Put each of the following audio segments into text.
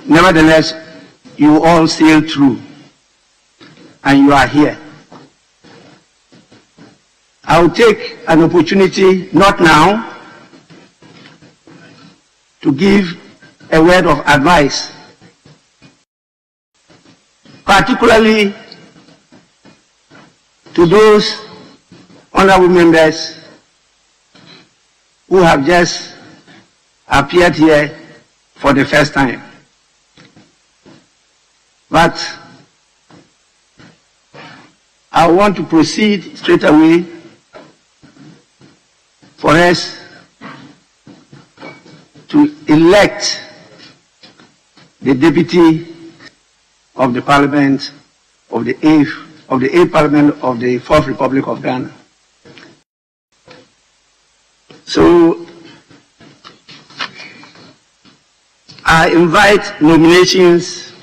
Nevertheless, you all sailed through, and you are here. I will take an opportunity, not now, to give a word of advice, particularly to those honorable members who have just appeared here for the first time. But I want to proceed straight away for us to elect the deputy of the Parliament of the 8th Parliament of the 4th Republic of Ghana. So I invite nominations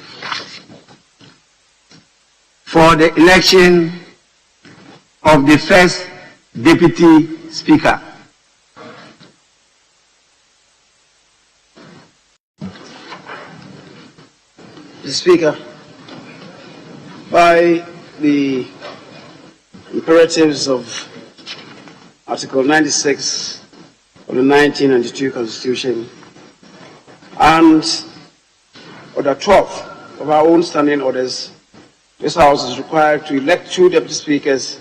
for the election of the first Deputy Speaker. Mr. Speaker, by the imperatives of Article 96 of the 1992 Constitution and Order 12 of our own standing orders, this House is required to elect 2 Deputy Speakers,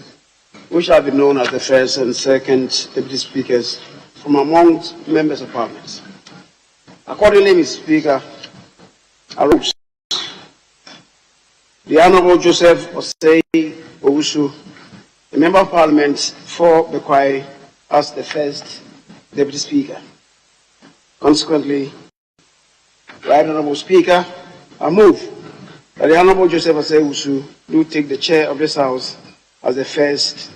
which shall be known as the first and second Deputy Speakers from among members of Parliament. Accordingly, Mr. Speaker, I propose the Honourable Joseph Osei Owusu, the Member of Parliament for Bekwai, as the first Deputy Speaker. Consequently, Right Honourable Speaker, I move that the Honourable Joseph Osei Owusu do take the chair of this House as the first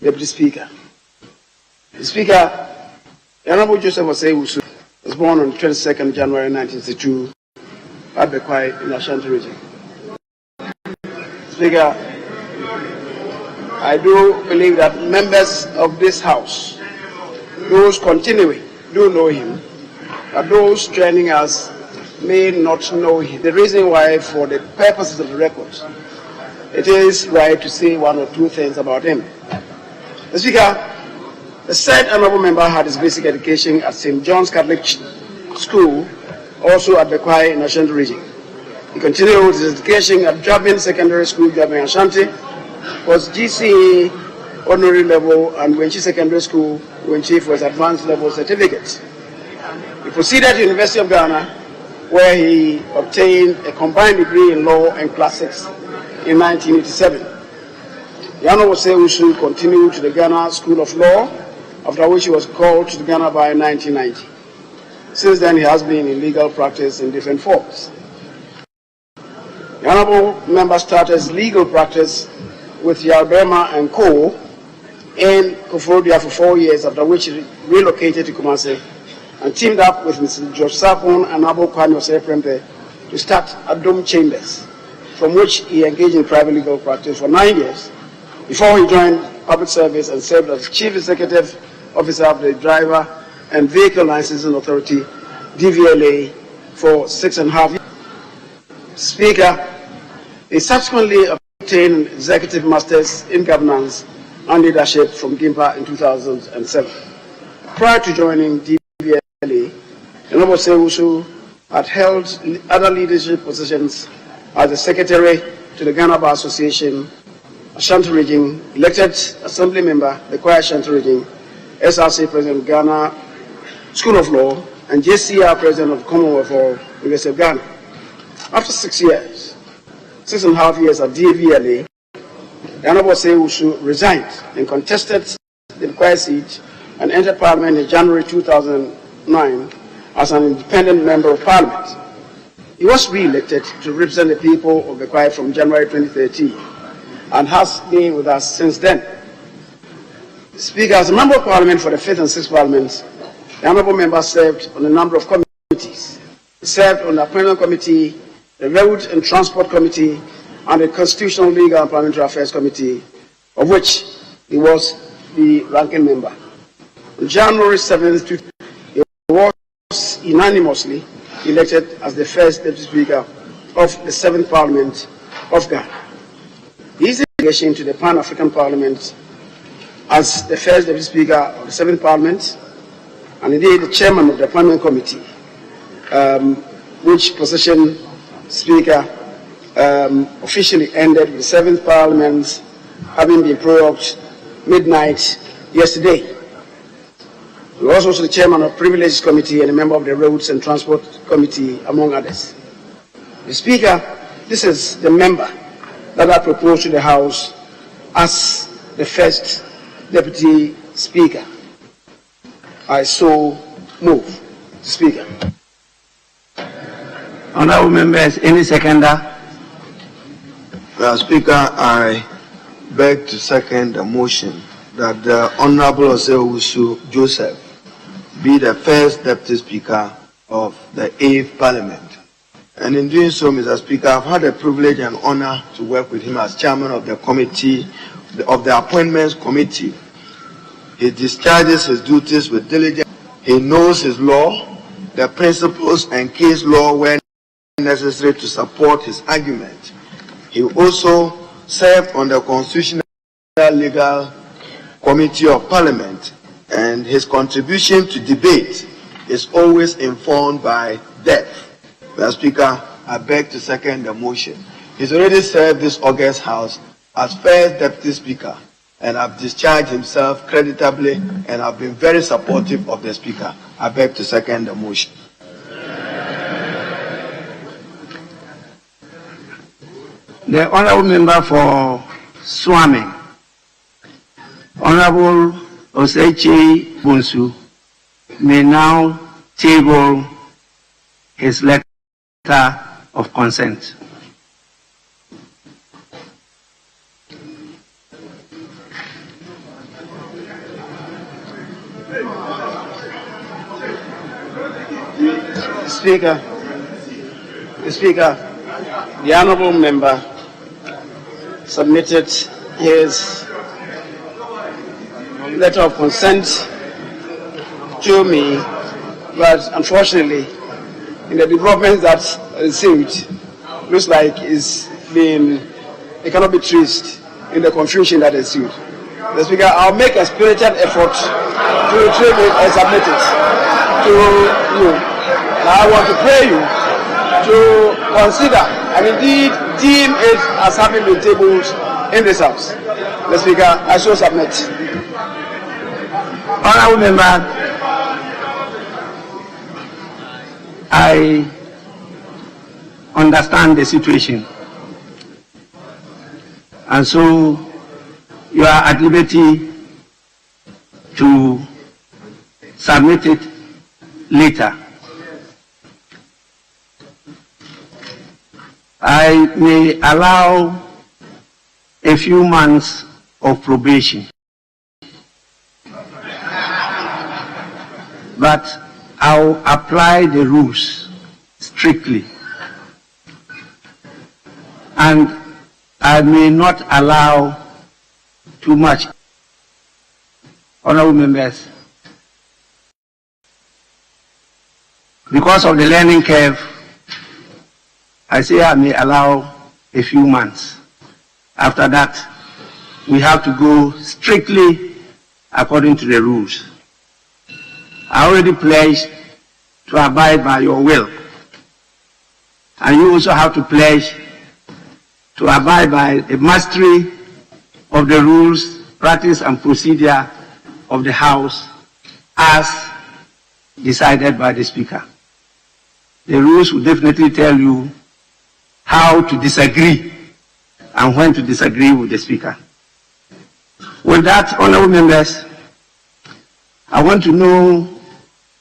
Deputy Speaker. The Speaker, the Honourable Joseph Osei Owusu was born on 22nd January 1962 at Bekwai in Ashanti region. Speaker, I do believe that members of this House, those continuing, do know him, but those joining us may not know him. The reason why, for the purposes of the record, it is right to say 1 or 2 things about him. Mr. Speaker, the said honourable member had his basic education at St. John's Catholic School, also at Bekwai in Ashanti region. He continued his education at Jabin Secondary School, Jabin Ashanti, was GCE honorary level, and Wenchi Secondary School, Wenchi, for his advanced level certificate. He proceeded to University of Ghana, where he obtained a combined degree in law and classics in 1987. The Honourable Osei Owusu continued to the Ghana School of Law, after which he was called to Ghana by 1990. Since then, he has been in legal practice in different forms. The Honourable Member started his legal practice with Yalberma and Co. in Koforidua for 4 years, after which he relocated to Kumasi and teamed up with Mr. George Sapon and Abu Kwame Osei-Prempeh to start Adom Chambers, from which he engaged in private legal practice for 9 years before he joined public service and served as Chief Executive Officer of the Driver and Vehicle Licensing Authority, DVLA, for 6.5 years. Speaker, he subsequently obtained Executive Masters in Governance and Leadership from GIMPA in 2007. Prior to joining DVLA, Honourable Osei Owusu had held other leadership positions as the Secretary to the Ghana Bar Association, Ashanti Region, elected Assembly Member, the Bekwai Ashanti Region, SRC President of Ghana School of Law, and JCR President of Commonwealth of University of Ghana. After 6 years, 6.5 years at DVLA, the Honourable Osei Owusu resigned and contested the Bekwai seat and entered Parliament in January 2009 as an independent Member of Parliament. He was re-elected to represent the people of Bekwai from January 2013 and has been with us since then. Speaker, as a Member of Parliament for the 5th and 6th Parliaments, the Honourable Member served on a number of committees. He served on the Appointment Committee, the Road and Transport Committee, and the Constitutional, Legal and Parliamentary Affairs Committee, of which he was the ranking member. On January 7th, he was unanimously elected as the first Deputy Speaker of the 7th Parliament of Ghana. His delegation to the Pan-African Parliament as the first Deputy Speaker of the 7th Parliament, and indeed the Chairman of the Appointment Committee, which position Speaker officially ended with the 7th Parliament having been prorogued midnight yesterday. He was also the Chairman of the Privileges Committee and a member of the Roads and Transport Committee, among others. The Speaker, this is the member that I propose to the House as the first Deputy Speaker. I so move. Speaker. Honorable members, any seconder? Speaker, I beg to second the motion that the Honorable Osei-Owusu Joseph be the first Deputy Speaker of the 8th Parliament. And in doing so, Mr. Speaker, I've had the privilege and honor to work with him as Chairman of the Committee, of the Appointments Committee. He discharges his duties with diligence. He knows his law, the principles and case law where necessary to support his argument. He also served on the Constitutional Legal Committee of Parliament, and his contribution to debate is always informed by depth. Mr. Speaker, I beg to second the motion. He's already served this august House as first Deputy Speaker, and have discharged himself creditably, and have been very supportive of the Speaker. I beg to second the motion. The Honorable Member for Swami, Honorable Osechi Bonsu, may now table his letter of consent. Speaker, the Honorable Member submitted his letter of consent to me, but unfortunately, in the developments that ensued, looks like it cannot be traced in the confusion that ensued. The Speaker, I'll make a spirited effort to retrieve it and submit it to you. Now I want to pray you to consider and indeed deem it as having been tabled in this House. The Speaker, I shall submit. Honorable Member, I understand the situation, and so you are at liberty to submit it later. I may allow a few months of probation, but I'll apply the rules strictly, and I may not allow too much. Honorable members, because of the learning curve, I say I may allow a few months. After that, we have to go strictly according to the rules. I already pledged to abide by your will. And you also have to pledge to abide by the mastery of the rules, practice and procedure of the House as decided by the Speaker. The rules will definitely tell you how to disagree and when to disagree with the Speaker. With that, honorable members, I want to know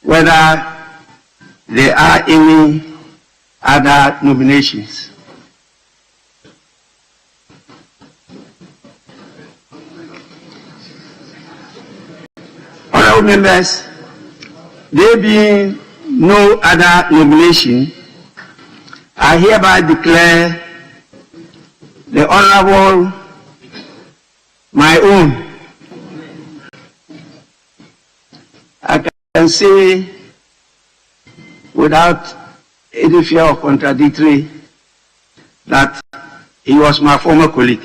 whether there are any other nominations. Honorable members, there being no other nomination, I hereby declare the Honorable, my own. I can say without any fear of contradictory that he was my former colleague.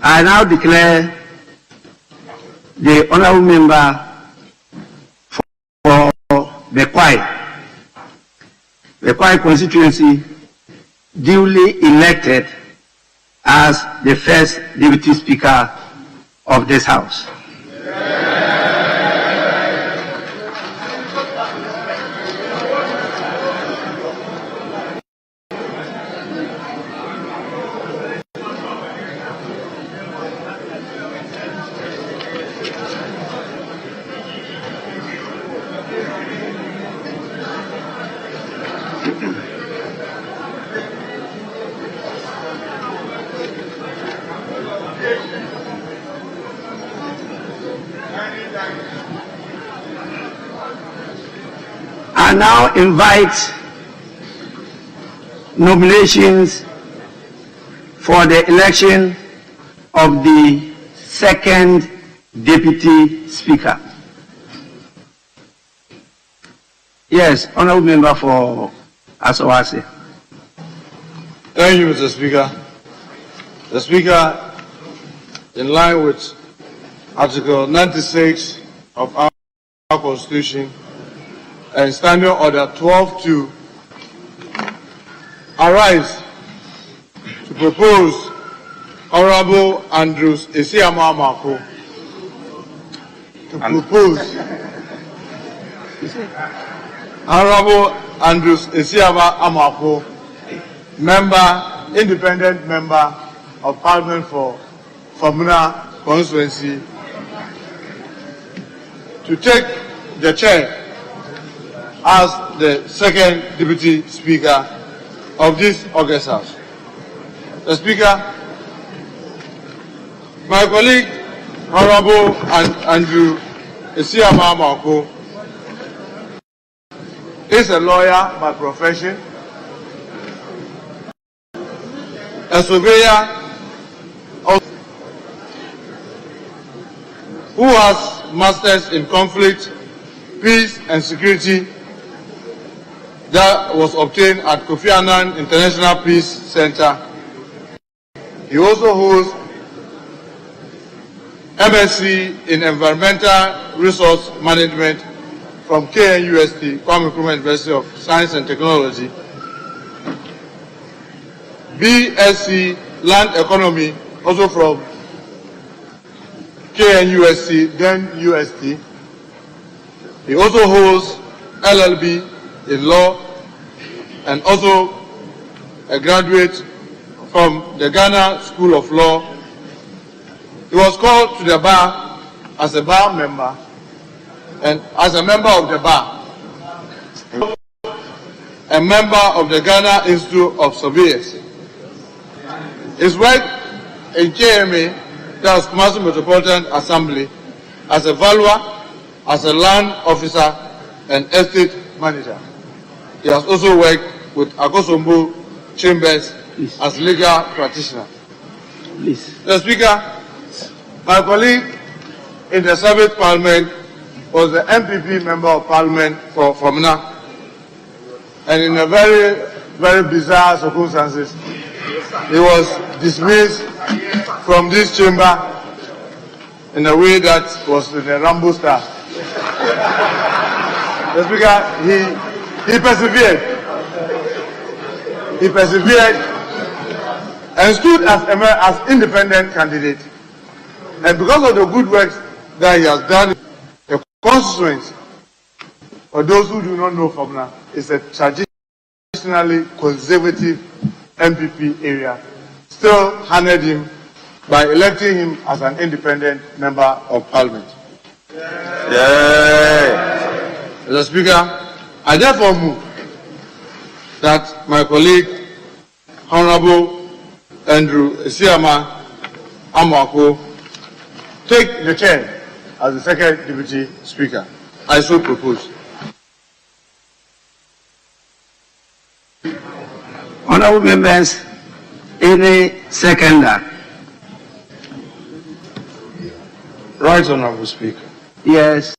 I now declare the honorable member for the Kwai constituency duly elected as the first deputy speaker of this house. I now invite nominations for the election of the second deputy speaker. Yes, honorable member for Asawase. Thank you, Mr. Speaker. The Speaker, in line with Article 96 of our Constitution and Standing Order 12.2, arise to propose Honorable Andrews Esiama Amako to propose Honorable Andrews Esiama Amako, independent member of Parliament for Famuna constituency, to take the chair as the second deputy speaker of this August House. The Speaker, my colleague, Honorable Andrew Esiama Amako, is a lawyer by profession, a surveyor who has masters in conflict, peace and security that was obtained at Kofi Annan International Peace Center. He also holds MSc in Environmental Resource Management from KNUST, Kwame Nkrumah University of Science and Technology, BSc Land Economy, also from KNUST, then UST. He also holds LLB in law and also a graduate from the Ghana School of Law. He was called to the bar as a bar member and as a member of the bar, a member of the Ghana Institute of Surveyors. His work in KMA, that was Kumasi Metropolitan Assembly, as a valuer, as a land officer and estate manager. He has also worked with Akosombo Chambers as legal practitioner. Please. The Speaker, my colleague in the Sabbath Parliament was the MPP Member of Parliament for Famuna, and in a very, very bizarre circumstances, he was dismissed from this chamber in a way that was in a Rambo style. The Speaker, he persevered. He persevered and stood as independent candidate. And because of the good work that he has done, the constituency, for those who do not know Famuna, is a traditionally conservative MPP area, still honored him by electing him as an independent member of Parliament. Mr. Speaker, I therefore move that my colleague, Honorable Andrew Esiama Amako, take the chair as the second deputy speaker. I so propose. Honorable Honorable members, any seconder? Right, Honorable Speaker. Yes.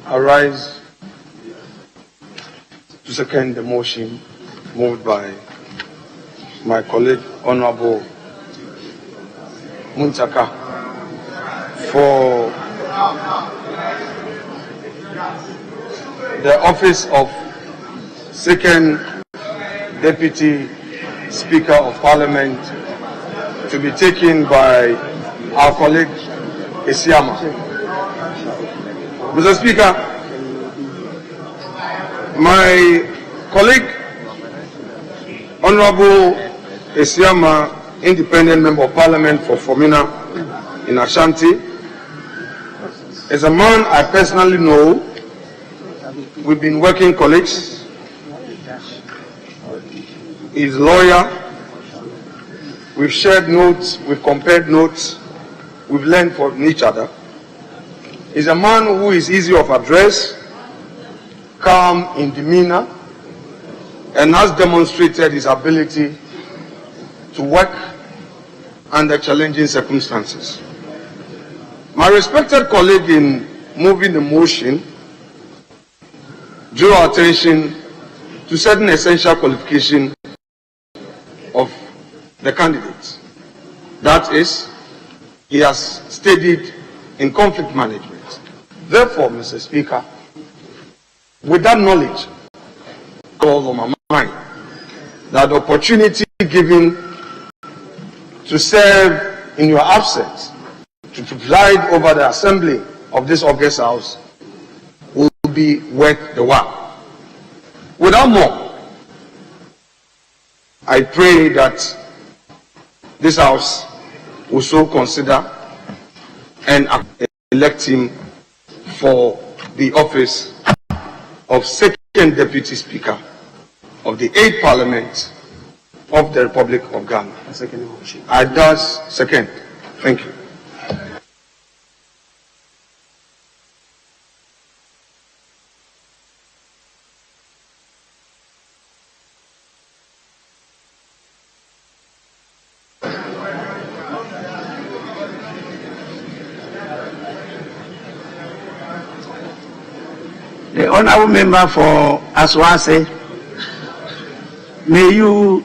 I rise to second the motion moved by my colleague, Honorable Muntaka, for the office of second Deputy Speaker of Parliament to be taken by our colleague, Esiama. Mr. Speaker, my colleague, Honorable Esiama, Independent Member of Parliament for Fomina in Ashanti, is a man I personally know. We've been working colleagues. He's a lawyer. We've shared notes, we've compared notes, we've learned from each other. He's a man who is easy of address, calm in demeanor, and has demonstrated his ability to work under challenging circumstances. My respected colleague in moving the motion drew our attention to certain essential qualifications of the candidates. That is, he has studied in conflict management. Therefore, Mr. Speaker, with that knowledge all on my mind, that opportunity given to serve in your absence, to preside over the assembly of this August House, will be worth the while. Without more, I pray that this House will so consider and elect him for the office of second Deputy Speaker of the 8th Parliament of the Republic of Ghana. I thus second. Thank you. The Honourable Member for Aswase, may you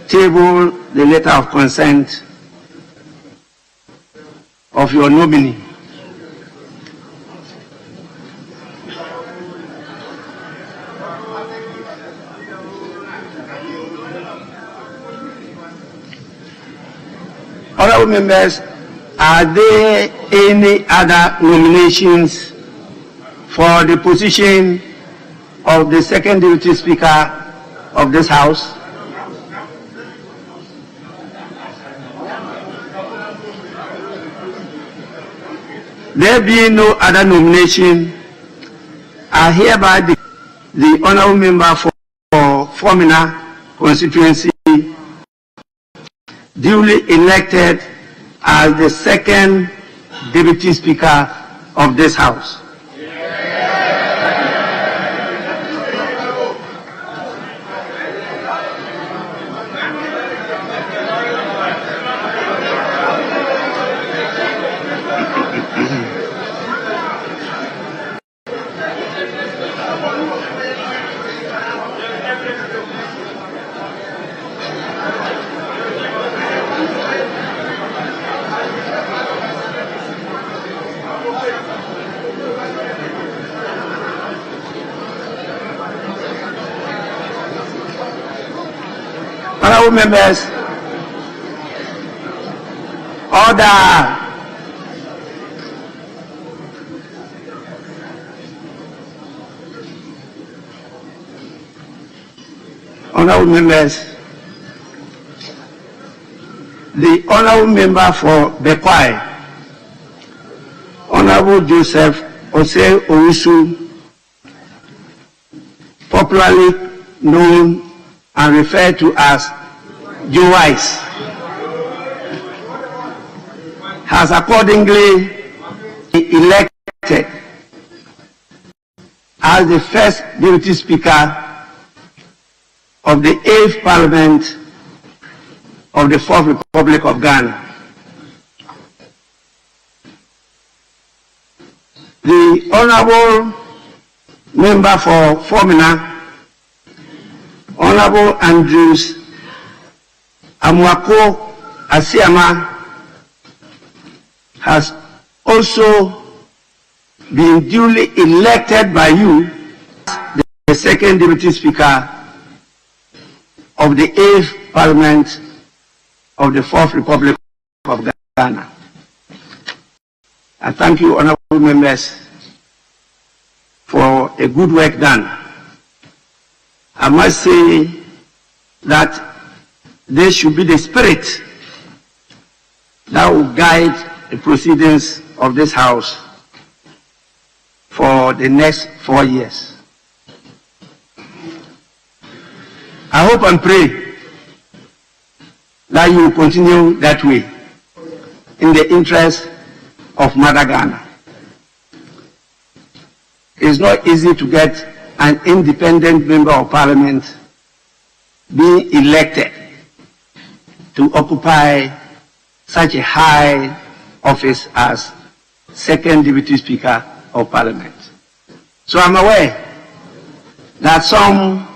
table the letter of consent of your nominee. Honourable members, are there any other nominations for the position of the second Deputy Speaker of this House? There being no other nomination, I hereby declare the Honourable Member for Fomina constituency duly elected as the second Deputy Speaker of this House. Honourable members, order. Honourable members, the Honourable Member for Bekwai, Honourable Joseph Osei Owusu, popularly known and referred to as Joe Wise, has accordingly been elected as the first Deputy Speaker of the 8th Parliament of the 4th Republic of Ghana. The Honorable Member for Formina, Honorable Andrews Amwako Asiama, has also been duly elected by you the second Deputy Speaker of the 8th Parliament of the 4th Republic of Ghana. I thank you, honorable members, for a good work done. I must say that this should be the spirit that will guide the proceedings of this House for the next 4 years. I hope and pray that you will continue that way in the interest of Mother Ghana. It's not easy to get an independent member of parliament being elected to occupy such a high office as second Deputy Speaker of Parliament. So I'm aware that some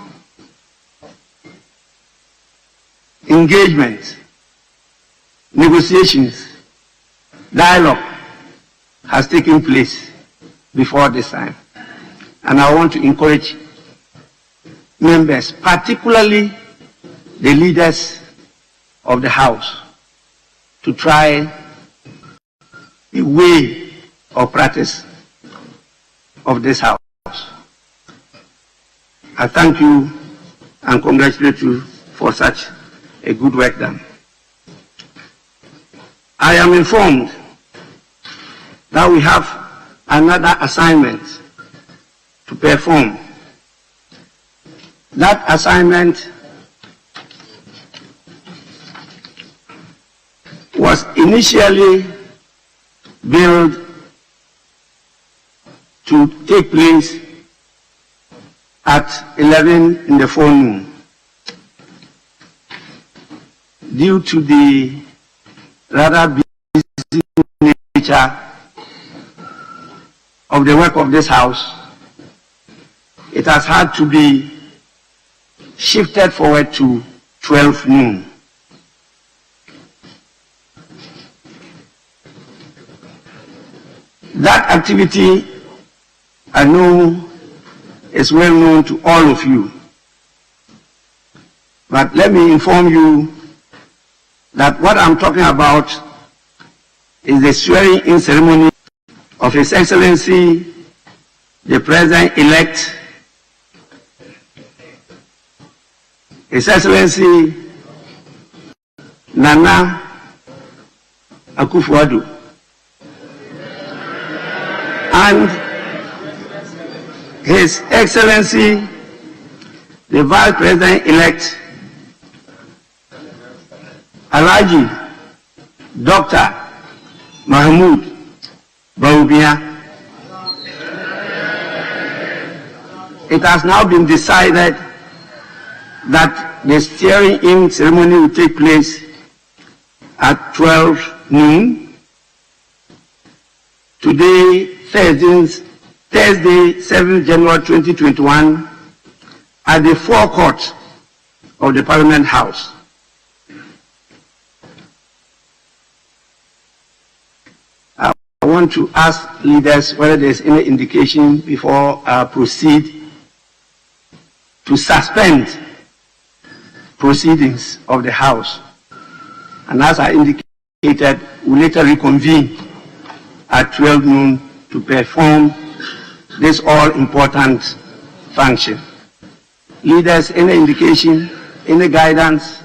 engagement, negotiations, dialogue has taken place before this time. And I want to encourage members, particularly the leaders of the House, to try the way of practice of this House. I thank you and congratulate you for such a good work done. I am informed that we have another assignment to perform. That assignment was initially billed to take place at 11 in the forenoon. Due to the rather busy nature of the work of this House, it has had to be shifted forward to 12 noon. That activity, I know, is well known to all of you. But let me inform you that what I'm talking about is the swearing-in ceremony of His Excellency, the President-elect, His Excellency Nana Akufo-Addo, and His Excellency, the Vice President-elect, Alhaji Dr. Mahmoud Bawumia. It has now been decided that the swearing-in ceremony will take place at 12 noon. Today, Thursday, 7th January 2021, at the forecourt of the Parliament House. I want to ask leaders whether there's any indication before I proceed to suspend proceedings of the House. And as I indicated, we'll later reconvene at 12 noon to perform this all-important function. Leaders, any indication, any guidance?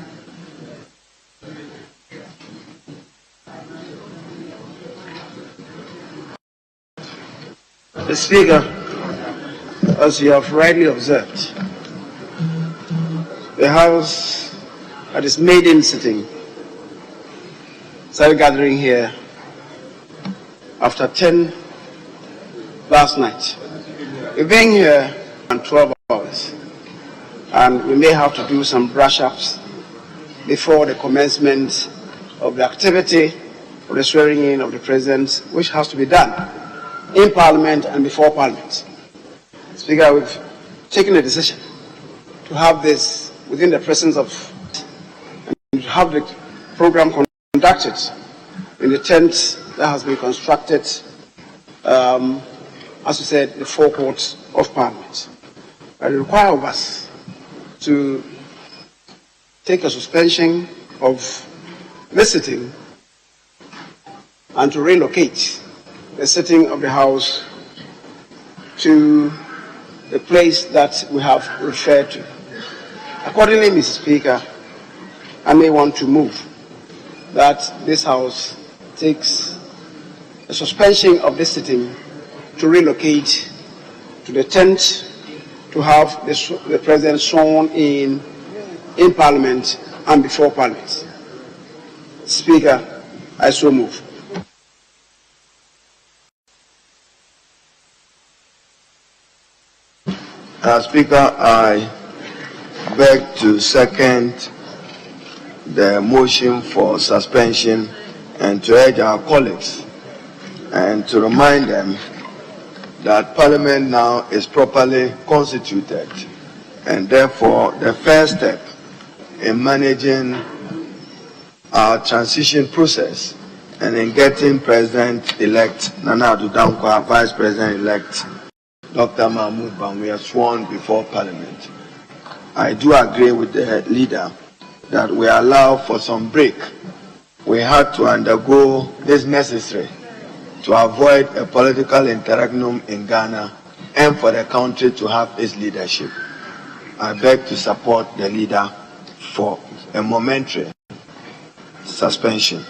Mr. Speaker, as you have rightly observed, the House at its maiden sitting started gathering here after 10 last night. We've been here for 12 hours. and we may have to do some brush-ups before the commencement of the activity of the swearing in of the President, which has to be done in Parliament and before Parliament. Speaker, we've taken a decision to have this within the presence of, and to have the program conducted in the tent that has been constructed, as we said, the forecourt of Parliament. But it requires of us to take a suspension of the sitting and to relocate the sitting of the House to the place that we have referred to. Accordingly, Mr. Speaker, I may want to move that this House takes a suspension of this sitting to relocate to the tent to have the President sworn in Parliament and before Parliament. Speaker, I so move. Speaker, I beg to second the motion for suspension and to urge our colleagues and to remind them that Parliament now is properly constituted, and therefore the first step in managing our transition process and in getting President-elect Nana Addo Dankwa, Vice President-elect Dr. Mahmoud Bawumia sworn before Parliament. I do agree with the leader that we allow for some break. We had to undergo this necessary to avoid a political interregnum in Ghana and for the country to have its leadership. I beg to support the leader for a momentary suspension.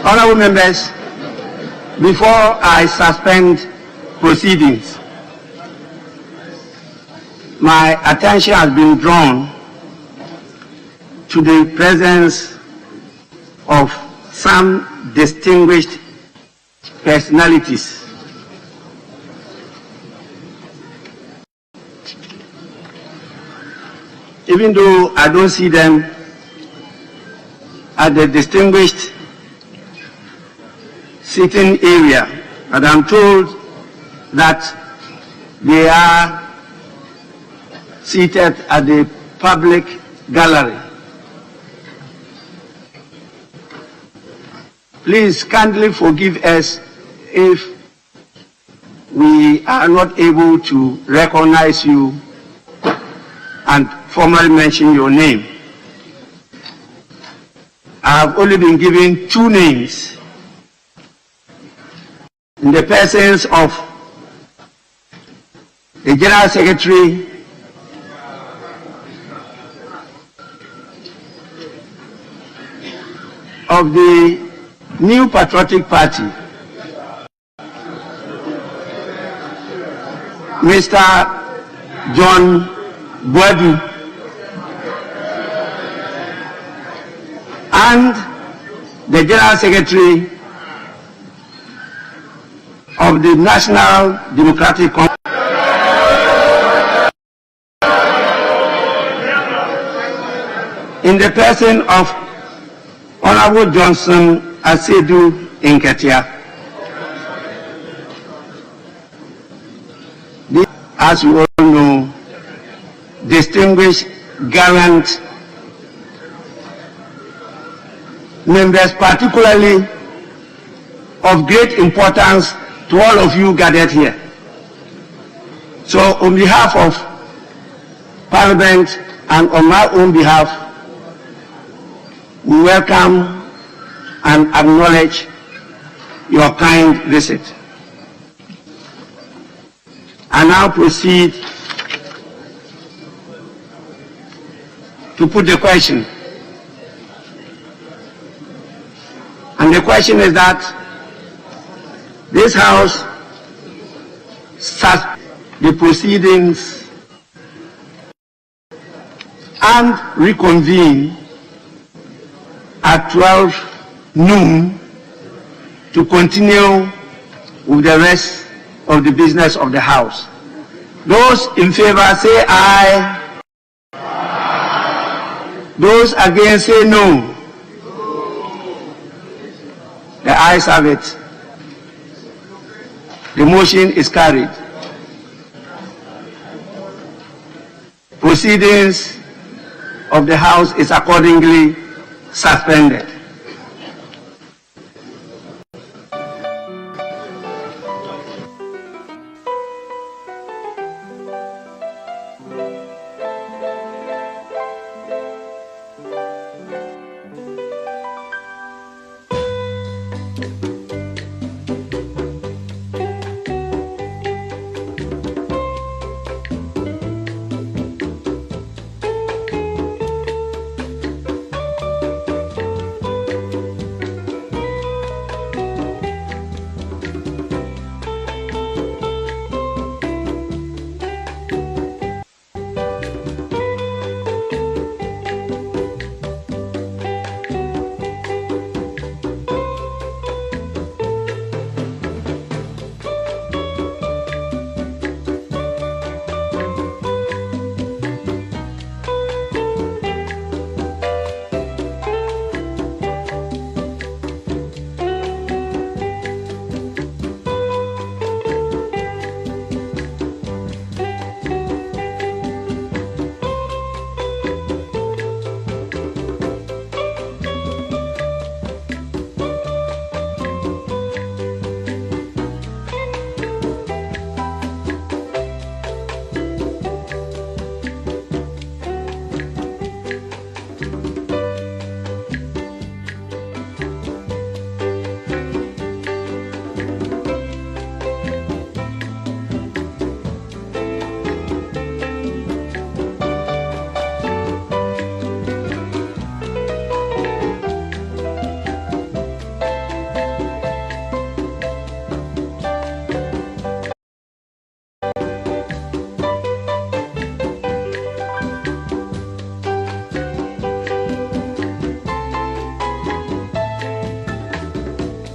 Honorable members, before I suspend proceedings, my attention has been drawn to the presence of some distinguished personalities even though I don't see them at the distinguished sitting area, but I'm told that they are seated at the public gallery. Please kindly forgive us if we are not able to recognize you and formally mention your name. I have only been given two names in the persons of the General Secretary of the New Patriotic Party, Mr. John Boadu, and the General Secretary of the National Democratic Congress, in the person of Honorable Johnson Asedu Nketia. As you all know, distinguished, gallant members, particularly of great importance to all of you gathered here. So on behalf of Parliament and on my own behalf, we welcome and acknowledge your kind visit. I now proceed to put the question. And the question is that this House suspend the proceedings and reconvene at 12 noon to continue with the rest of the business of the House. Those in favor say aye. Those against say no. The ayes have it. The motion is carried. Proceedings of the House is accordingly suspended.